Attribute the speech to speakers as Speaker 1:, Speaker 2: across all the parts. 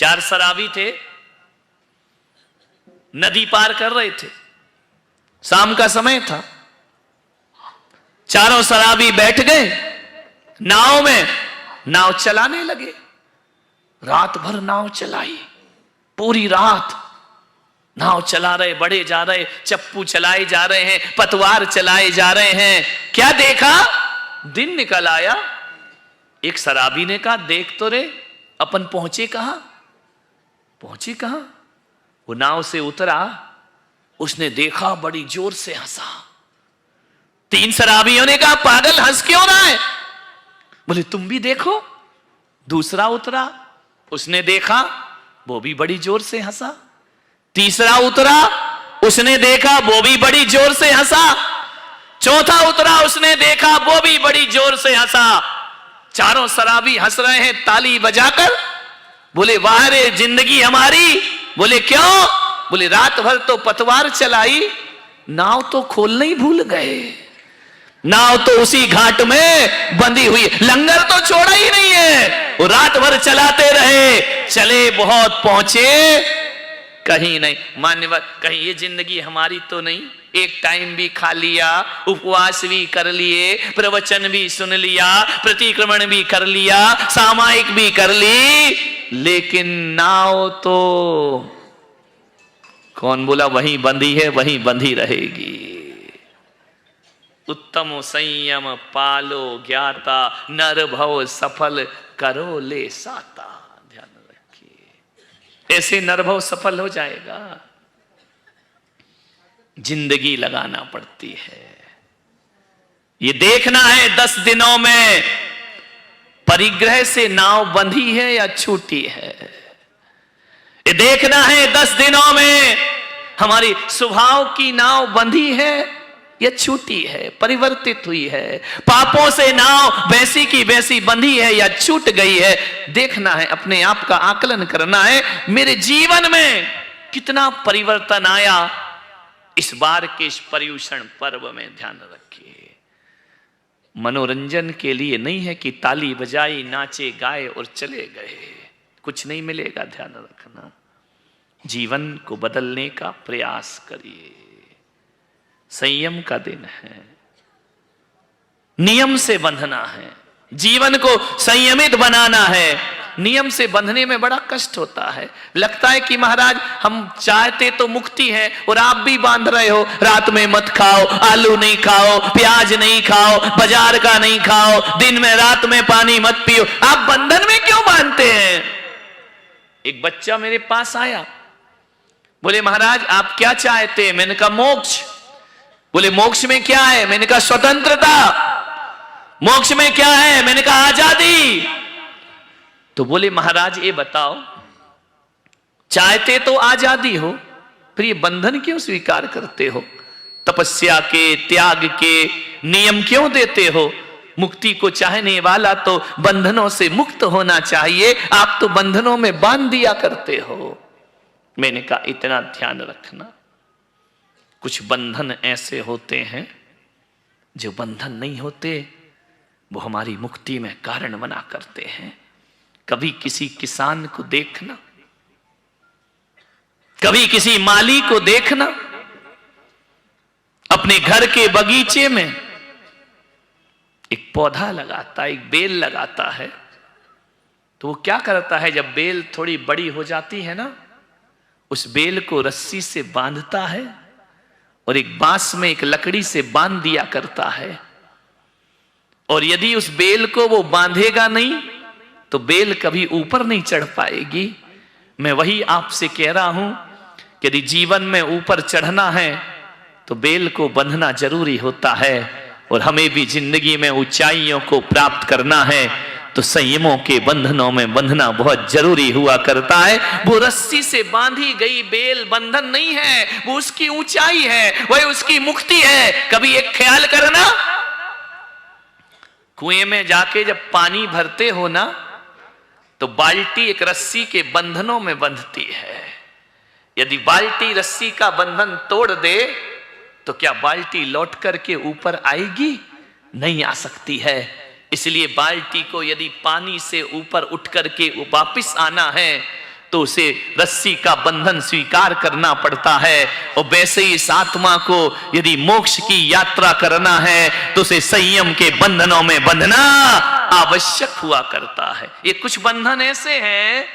Speaker 1: 4 शराबी थे, नदी पार कर रहे थे, शाम का समय था। चारों शराबी बैठ गए नाव में, नाव चलाने लगे। रात भर नाव चलाई, पूरी रात नाव चला रहे, बढ़े जा रहे, चप्पू चलाए जा रहे हैं, पतवार चलाए जा रहे हैं। क्या देखा, दिन निकल आया। एक शराबी ने कहा, देख तो रे अपन पहुंचे कहां, पहुंचे कहां। वो नाव से उतरा, उसने देखा, बड़ी जोर से हंसा। 3 शराबियों ने कहा, पागल हंस क्यों रहा है। बोले तुम भी देखो। दूसरा उतरा, उसने देखा, वो भी बड़ी जोर से हंसा। तीसरा उतरा, उसने देखा, वो भी बड़ी जोर से हंसा। चौथा उतरा, उसने देखा, वो भी बड़ी जोर से हंसा। चारों शराबी हंस रहे हैं ताली बजाकर। बोले वाह रे जिंदगी हमारी। बोले क्यों। बोले रात भर तो पतवार चलाई, नाव तो खोलना ही भूल गए। नाव तो उसी घाट में बंधी हुई, लंगर तो छोड़ा ही नहीं है। वो रात भर चलाते रहे, चले बहुत, पहुंचे कहीं नहीं। मान्यवर, कहीं ये जिंदगी हमारी तो नहीं। एक टाइम भी खा लिया, उपवास भी कर लिए, प्रवचन भी सुन लिया, प्रतिक्रमण भी कर लिया, सामायिक भी कर ली, लेकिन नाव तो कौन बोला वहीं बंधी है, वहीं बंधी रहेगी। उत्तम संयम पालो ज्ञाता, नर भव सफल करो ले साता। ध्यान रखिए, ऐसे नरभव सफल हो जाएगा। जिंदगी लगाना पड़ती है। ये देखना है 10 दिनों में परिग्रह से नाव बंधी है या छूटी है। ये देखना है 10 दिनों में हमारी स्वभाव की नाव बंधी है या छूटी है, परिवर्तित हुई है। पापों से नाव वैसी की वैसी बंधी है या छूट गई है। देखना है, अपने आप का आकलन करना है, मेरे जीवन में कितना परिवर्तन आया इस बार के इस पर्युषण पर्व में। ध्यान रखिए, मनोरंजन के लिए नहीं है कि ताली बजाई, नाचे गाए और चले गए, कुछ नहीं मिलेगा। ध्यान रखना, जीवन को बदलने का प्रयास करिए। संयम का दिन है, नियम से बंधना है, जीवन को संयमित बनाना है। नियम से बंधने में बड़ा कष्ट होता है। लगता है कि महाराज हम चाहते तो मुक्ति है और आप भी बांध रहे हो, रात में मत खाओ, आलू नहीं खाओ, प्याज नहीं खाओ, बाजार का नहीं खाओ, दिन में रात में पानी मत पियो। आप बंधन में क्यों बांधते हैं। एक बच्चा मेरे पास आया, बोले महाराज आप क्या चाहते हैं। मैंने कहा मोक्ष। बोले मोक्ष में क्या है। मैंने कहा स्वतंत्रता। मोक्ष में क्या है। मैंने कहा आजादी। तो बोले महाराज ये बताओ, चाहते तो आजादी हो, फिर ये बंधन क्यों स्वीकार करते हो। तपस्या के, त्याग के नियम क्यों देते हो। मुक्ति को चाहने वाला तो बंधनों से मुक्त होना चाहिए, आप तो बंधनों में बांध दिया करते हो। मैंने कहा इतना ध्यान रखना, कुछ बंधन ऐसे होते हैं जो बंधन नहीं होते, वो हमारी मुक्ति में कारण बना करते हैं। कभी किसी किसान को देखना, कभी किसी माली को देखना, अपने घर के बगीचे में एक पौधा लगाता है, एक बेल लगाता है, तो वो क्या करता है, जब बेल थोड़ी बड़ी हो जाती है ना, उस बेल को रस्सी से बांधता है और एक बांस में एक लकड़ी से बांध दिया करता है। और यदि उस बेल को वो बांधेगा नहीं तो बेल कभी ऊपर नहीं चढ़ पाएगी। मैं वही आपसे कह रहा हूं कि यदि जीवन में ऊपर चढ़ना है तो बेल को बंधना जरूरी होता है, और हमें भी जिंदगी में ऊंचाइयों को प्राप्त करना है तो संयमों के बंधनों में बंधना बहुत जरूरी हुआ करता है। वो रस्सी से बांधी गई बेल बंधन नहीं है, वो उसकी ऊंचाई है, वह उसकी मुक्ति है। कभी एक ख्याल करना, कुएं में जाके जब पानी भरते हो ना, तो बाल्टी एक रस्सी के बंधनों में बंधती है। यदि बाल्टी रस्सी का बंधन तोड़ दे तो क्या बाल्टी लौट करके ऊपर आएगी? नहीं आ सकती है। इसलिए बाल्टी को यदि पानी से ऊपर उठ करके वापिस आना है तो उसे रस्सी का बंधन स्वीकार करना पड़ता है। और वैसे ही इस आत्मा को यदि मोक्ष की यात्रा करना है तो उसे संयम के बंधनों में बंधना आवश्यक हुआ करता है। ये कुछ बंधन ऐसे हैं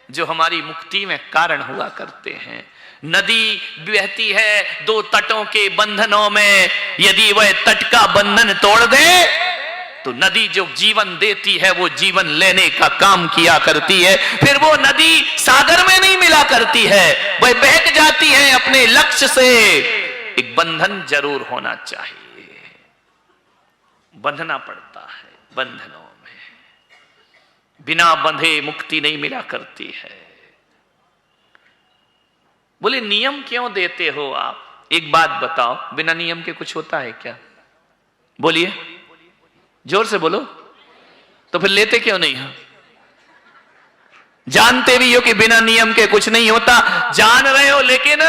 Speaker 1: जो हमारी मुक्ति में कारण हुआ करते हैं। नदी बहती है दो तटों के बंधनों में, यदि वह तट का बंधन तोड़ दे तो नदी जो जीवन देती है वो जीवन लेने का काम किया करती है। फिर वो नदी सागर में नहीं मिला करती है, वह बहक जाती है अपने लक्ष्य से। एक बंधन जरूर होना चाहिए, बंधना पड़ता है। बंधनों में बिना बंधे मुक्ति नहीं मिला करती है। बोले नियम क्यों देते हो आप? एक बात बताओ, बिना नियम के कुछ होता है क्या? बोलिए, जोर से बोलो। तो फिर लेते क्यों नहीं हो? जानते भी हो कि बिना नियम के कुछ नहीं होता, जान रहे हो, लेकिन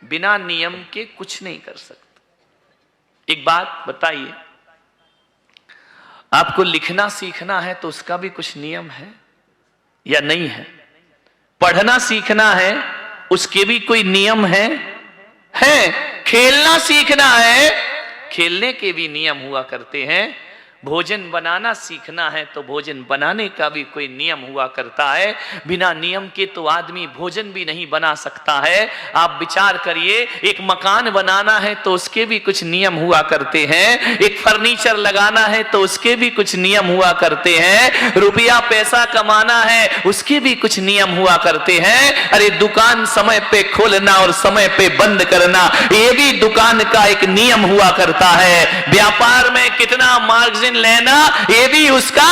Speaker 1: बिना नियम के कुछ नहीं कर सकते। एक बात बताइए, आपको लिखना सीखना है तो उसका भी कुछ नियम है या नहीं है? पढ़ना सीखना है उसके भी कोई नियम है? खेलना सीखना है, खेलने के भी नियम हुआ करते हैं। भोजन बनाना सीखना है तो भोजन बनाने का भी कोई नियम हुआ करता है। बिना नियम के तो आदमी भोजन भी नहीं बना सकता है। आप विचार करिए, एक मकान बनाना है तो उसके भी कुछ नियम हुआ करते हैं। एक फर्नीचर लगाना है तो उसके भी कुछ नियम हुआ करते हैं। रुपया पैसा कमाना है उसके भी कुछ नियम हुआ करते हैं। अरे दुकान समय पे खोलना और समय पे बंद करना, ये भी दुकान का एक नियम हुआ करता है। व्यापार में कितना मार्जिन लेना, ये भी उसका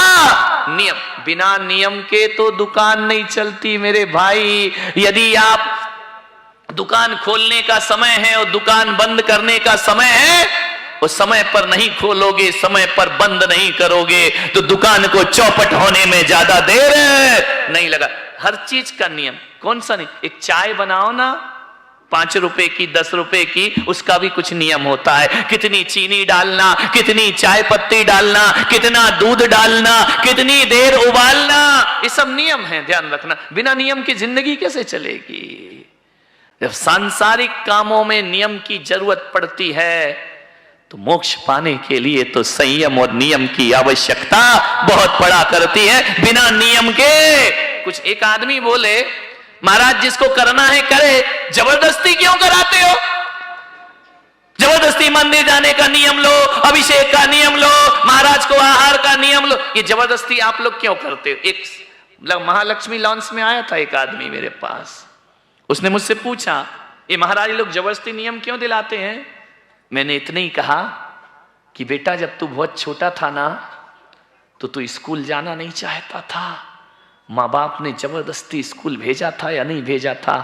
Speaker 1: नियम। बिना नियम के तो दुकान नहीं चलती मेरे भाई। यदि आप दुकान खोलने का समय है और दुकान बंद करने का समय है, वो समय पर नहीं खोलोगे, समय पर बंद नहीं करोगे तो दुकान को चौपट होने में ज्यादा देर नहीं लगा। हर चीज का नियम। कौन सा नहीं? एक चाय बनाओ ना, 5 रुपए की 10 रुपए की, उसका भी कुछ नियम होता है। कितनी चीनी डालना, कितनी चाय पत्ती डालना, कितना दूध डालना, कितनी देर उबालना, ये सब नियम है, ध्यान रखना। बिना नियम की जिंदगी कैसे चलेगी? जब सांसारिक कामों में नियम की जरूरत पड़ती है तो मोक्ष पाने के लिए तो संयम और नियम की आवश्यकता बहुत पड़ा करती है। बिना नियम के कुछ। एक आदमी बोले, महाराज जिसको करना है करे, जबरदस्ती क्यों कराते हो? जबरदस्ती मंदिर जाने का नियम लो, अभिषेक का नियम लो, महाराज को आहार का नियम लो, ये जबरदस्ती आप लोग क्यों करते हो? एक महालक्ष्मी लॉन्च में आया था एक आदमी मेरे पास, उसने मुझसे पूछा, ये महाराज लोग जबरदस्ती नियम क्यों दिलाते हैं? मैंने इतने ही कहा कि बेटा जब तू बहुत छोटा था ना तो तू स्कूल जाना नहीं चाहता था, माँ बाप ने जबरदस्ती स्कूल भेजा था या नहीं भेजा था?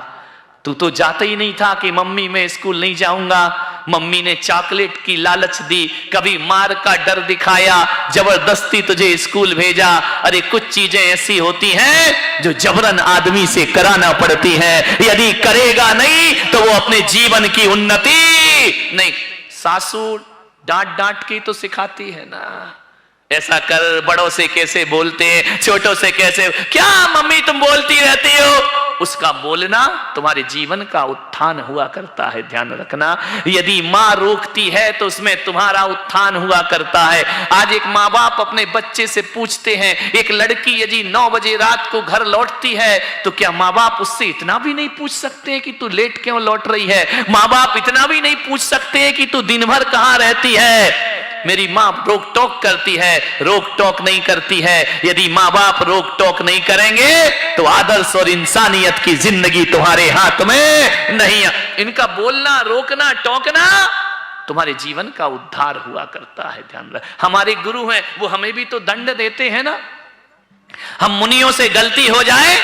Speaker 1: तू तो जाता ही नहीं था कि मम्मी मैं स्कूल नहीं जाऊंगा, मम्मी ने चॉकलेट की लालच दी, कभी मार का डर दिखाया, जबरदस्ती तुझे स्कूल भेजा। अरे कुछ चीजें ऐसी होती हैं जो जबरन आदमी से कराना पड़ती हैं, यदि करेगा नहीं तो वो अपने जीवन की उन्नति नहीं। सासू डांट डांट के तो सिखाती है ना, ऐसा कर, बड़ों से कैसे बोलते हैं, छोटों से कैसे, क्या मम्मी तुम बोलती रहती हो? उसका बोलना तुम्हारे जीवन का उत्थान हुआ करता है, ध्यान रखना। यदि माँ रोकती है तो उसमें तुम्हारा उत्थान हुआ करता है। आज एक माँ बाप अपने बच्चे से पूछते हैं, एक लड़की यदि 9 बजे रात को घर लौटती है तो क्या माँ बाप उससे इतना भी नहीं पूछ सकते हैं कि तू लेट क्यों लौट रही है? माँ बाप इतना भी नहीं पूछ सकते हैं कि तू दिन भर कहाँ रहती है? मेरी माँ रोक टोक करती है, रोक टोक नहीं करती है। यदि माँ बाप रोक टोक नहीं करेंगे तो आदर्श और इंसानियत की जिंदगी तुम्हारे हाथ में नहीं है। इनका बोलना, रोकना, टोकना तुम्हारे जीवन का उद्धार हुआ करता है, ध्यान रख। हमारे गुरु हैं, वो हमें भी तो दंड देते हैं ना। हम मुनियों से गलती हो जाए,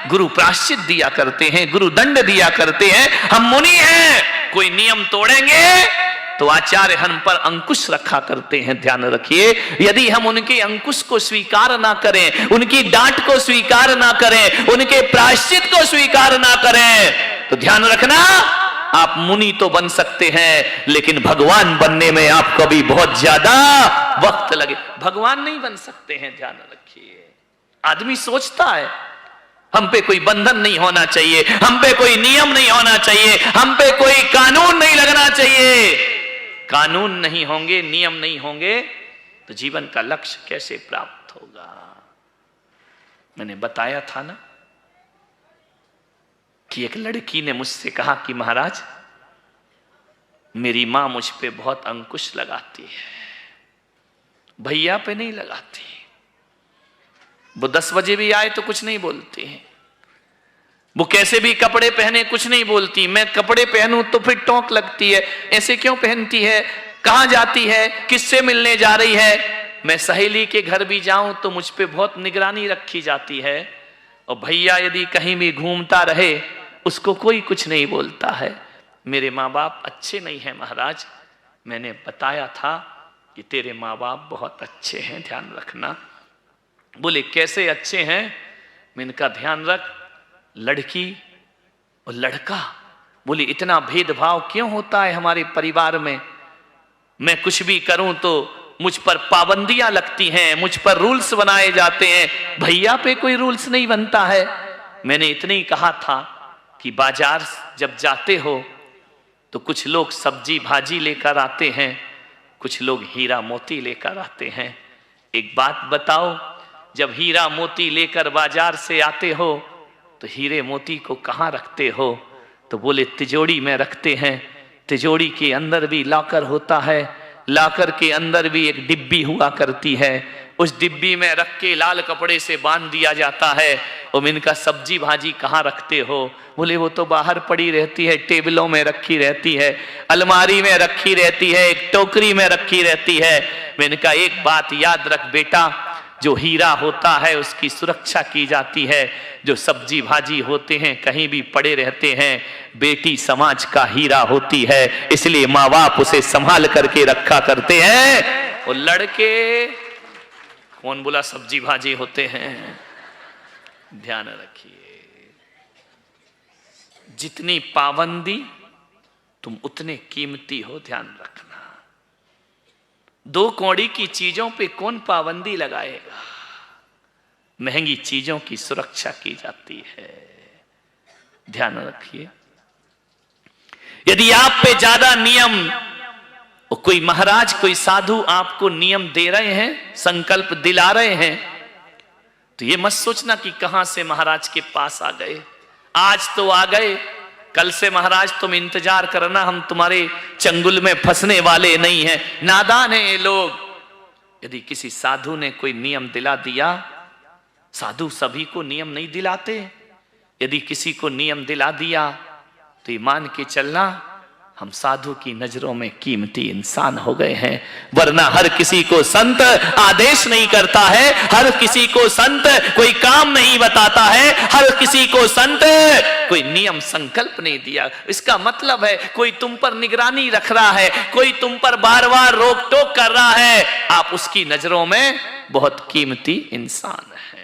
Speaker 1: गुरु प्रायश्चित दिया करते हैं, गुरु दंड दिया करते हैं। हम मुनि हैं, कोई नियम तोड़ेंगे तो आचार्य हम पर अंकुश रखा करते हैं, ध्यान रखिए। यदि हम उनके अंकुश को स्वीकार ना करें, उनकी डांट को स्वीकार ना करें, उनके प्रायश्चित को स्वीकार ना करें तो ध्यान रखना, आप मुनि तो बन सकते हैं लेकिन भगवान बनने में आपको भी बहुत ज्यादा वक्त लगे। भगवान नहीं बन सकते हैं, ध्यान रखिए। आदमी सोचता है हम पे कोई बंधन नहीं होना चाहिए, हम पे कोई नियम नहीं होना चाहिए, हम पे कोई कानून नहीं लगना चाहिए। कानून नहीं होंगे, नियम नहीं होंगे तो जीवन का लक्ष्य कैसे प्राप्त होगा? मैंने बताया था ना कि एक लड़की ने मुझसे कहा कि महाराज मेरी मां मुझ पे बहुत अंकुश लगाती है, भैया पे नहीं लगाती। वो 10 बजे भी आए तो कुछ नहीं बोलती है, वो कैसे भी कपड़े पहने कुछ नहीं बोलती। मैं कपड़े पहनूं तो फिर टोंक लगती है, ऐसे क्यों पहनती है, कहां जाती है, किससे मिलने जा रही है। मैं सहेली के घर भी जाऊं तो मुझ पे बहुत निगरानी रखी जाती है। और भैया यदि कहीं भी घूमता रहे उसको कोई कुछ नहीं बोलता है। मेरे माँ बाप अच्छे नहीं हैं महाराज। मैंने बताया था कि तेरे माँ बाप बहुत अच्छे हैं, ध्यान रखना। बोले कैसे अच्छे हैं? मैंने कहा ध्यान रख, लड़की और लड़का। बोले इतना भेदभाव क्यों होता है हमारे परिवार में? मैं कुछ भी करूं तो मुझ पर पाबंदियां लगती हैं, मुझ पर रूल्स बनाए जाते हैं, भैया पे कोई रूल्स नहीं बनता है। मैंने इतने ही कहा था कि बाजार जब जाते हो तो कुछ लोग सब्जी भाजी लेकर आते हैं, कुछ लोग हीरा मोती लेकर आते हैं। एक बात बताओ, जब हीरा मोती लेकर बाजार से आते हो तो हीरे मोती को कहाँ रखते हो? तो बोले तिजोरी में रखते हैं। तिजोरी के अंदर भी लॉकर होता है, लॉकर के अंदर भी एक डिब्बी हुआ करती है, उस डिब्बी में रख के लाल कपड़े से बांध दिया जाता है। और इनका सब्जी भाजी कहाँ रखते हो? बोले वो तो बाहर पड़ी रहती है, टेबलों में रखी रहती है, अलमारी में रखी रहती है, एक टोकरी में रखी रहती है। मैंने कहा एक बात याद रख बेटा, जो हीरा होता है उसकी सुरक्षा की जाती है, जो सब्जी भाजी होते हैं कहीं भी पड़े रहते हैं। बेटी समाज का हीरा होती है, इसलिए माँ बाप उसे संभाल करके रखा करते हैं। और लड़के कौन बोला सब्जी भाजी होते हैं? ध्यान रखिए, जितनी पाबंदी तुम उतने कीमती हो, ध्यान रखना। 2 कौड़ी की चीजों पे कौन पाबंदी लगाएगा? महंगी चीजों की सुरक्षा की जाती है, ध्यान रखिए। यदि आप पे ज्यादा नियम, कोई महाराज कोई साधु आपको नियम दे रहे हैं, संकल्प दिला रहे हैं, तो ये मत सोचना कि कहां से महाराज के पास आ गए। आज तो आ गए, कल से महाराज तुम इंतजार करना, हम तुम्हारे चंगुल में फंसने वाले नहीं हैं। नादान हैं ये लोग। यदि किसी साधु ने कोई नियम दिला दिया, साधु सभी को नियम नहीं दिलाते। यदि किसी को नियम दिला दिया तो ये मान के चलना हम साधु की नजरों में कीमती इंसान हो गए हैं। वरना हर किसी को संत आदेश नहीं करता है, हर किसी को संत कोई काम नहीं बताता है, हर किसी को संत कोई नियम संकल्प नहीं दिया। इसका मतलब है कोई तुम पर निगरानी रख रहा है, कोई तुम पर बार बार रोक टोक कर रहा है, आप उसकी नजरों में बहुत कीमती इंसान है।